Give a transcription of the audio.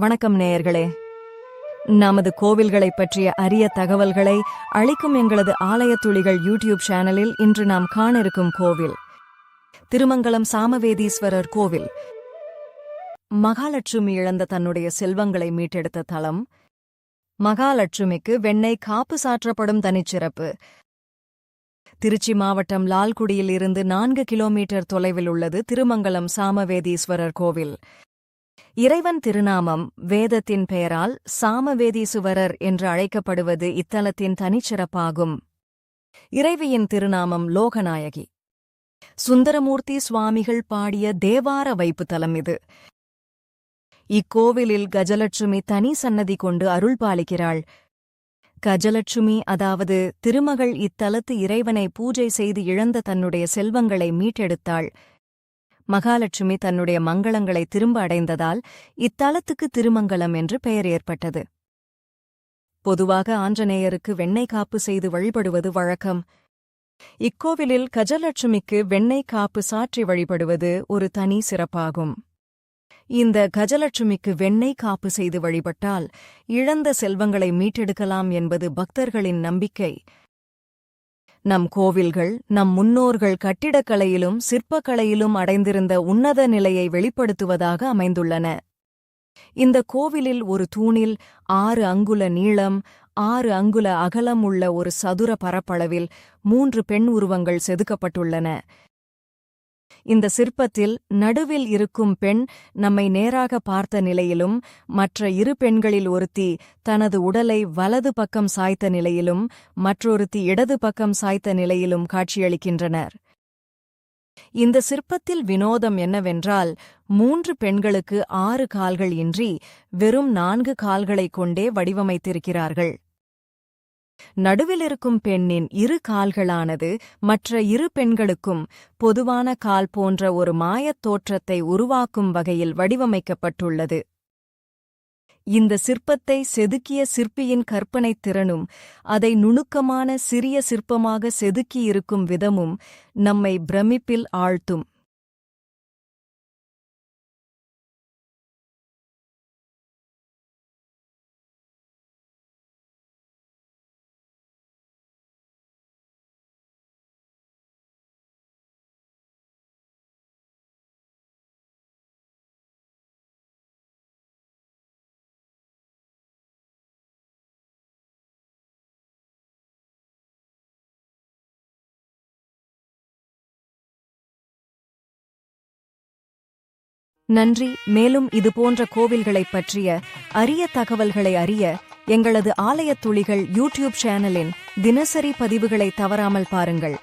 வணக்கம் நேயர்களே. நமது கோவில்களைப் பற்றிய அரிய தகவல்களை அளிக்கும் எங்களது ஆலயத் துளிகள் யூடியூப் சேனலில் இன்று நாம் காண இருக்கும் கோவில் திருமங்கலம் சாமவேதீஸ்வரர் கோவில். மகாலட்சுமி இழந்த தன்னுடைய செல்வங்களை மீட்டெடுத்த தலம். மகாலட்சுமிக்கு வெண்ணெய் காப்பு சாற்றப்படும் தனிச்சிறப்பு. திருச்சி மாவட்டம் லால்குடியில் இருந்து 4 கிலோமீட்டர் தொலைவில் உள்ளது திருமங்கலம் சாமவேதீஸ்வரர் கோவில். இறைவன் திருநாமம் வேதத்தின் பெயரால் சாமவேதீசுவரர் என்று அழைக்கப்படுவது இத்தலத்தின் தனிச்சிறப்பாகும். இறைவியின் திருநாமம் லோகநாயகி. சுந்தரமூர்த்தி சுவாமிகள் பாடிய தேவார வைப்புத்தலம் இது. இக்கோவிலில் கஜலட்சுமி தனி சன்னதி கொண்டு அருள்பாலிக்கிறாள். கஜலட்சுமி அதாவது திருமகள் இத்தலத்து இறைவனை பூஜை செய்து இழந்த தன்னுடைய செல்வங்களை மீட்டெடுத்தாள். மகாலட்சுமி தன்னுடைய மங்களங்களை திரும்ப அடைந்ததால் இத்தலத்துக்கு திருமங்கலம் என்று பெயர் ஏற்பட்டது. பொதுவாக ஆஞ்சநேயருக்கு வெண்ணெய் காப்பு செய்து வழிபடுவது வழக்கம். இக்கோவிலில் கஜலட்சுமிக்கு வெண்ணெய் காப்பு சாற்றி வழிபடுவது ஒரு தனி சிறப்பாகும். இந்த கஜலட்சுமிக்கு வெண்ணெய் காப்பு செய்து வழிபட்டால் இழந்த செல்வங்களை மீட்டெடுக்கலாம் என்பது பக்தர்களின் நம்பிக்கை. நம் கோவில்கள் நம் முன்னோர்கள் கட்டிடக்கலையிலும் சிற்பக்கலையிலும் அடைந்திருந்த உன்னத நிலையை வெளிப்படுத்துவதாக அமைந்துள்ளன. இந்த கோவிலில் ஒரு தூணில் 6 அங்குல நீளம் 6 அங்குல அகலம் உள்ள ஒரு சதுர பரப்பளவில் 3 பெண் உருவங்கள் செதுக்கப்பட்டுள்ளன. இந்த சிற்பத்தில் நடுவில் இருக்கும் பெண் நம்மை நேராக பார்த்த நிலையிலும், மற்ற 2 பெண்களில் ஒருத்தி தனது உடலை வலது பக்கம் சாய்த்த நிலையிலும் மற்றொருத்தி இடது பக்கம் சாய்த்த நிலையிலும் காட்சியளிக்கின்றனர். இந்த சிற்பத்தில் வினோதம் என்னவென்றால் 3 பெண்களுக்கு 6 கால்கள் இன்றி வெறும் 4 கால்களைக் கொண்டே வடிவமைத்திருக்கிறார்கள். நடுவில் இருக்கும் பெண்ணின் 2 கால்களானது மற்ற 2 பெண்களுக்கும் பொதுவான கால் போன்ற ஒரு மாயத் தோற்றத்தை உருவாக்கும் வகையில் வடிவமைக்கப்பட்டுள்ளது. இந்த சிற்பத்தை செதுக்கிய சிற்பியின் கற்பனைத் திறனும் அதை நுணுக்கமான சிறிய சிற்பமாக செதுக்கியிருக்கும் விதமும் நம்மை பிரமிப்பில் ஆழ்த்தும். நன்றி. மேலும் இதுபோன்ற கோவில்களைப் பற்றிய அரிய தகவல்களை அறிய எங்களது ஆலயத் துளிகள் யூடியூப் சேனலின் தினசரி பதிவுகளை தவறாமல் பாருங்கள்.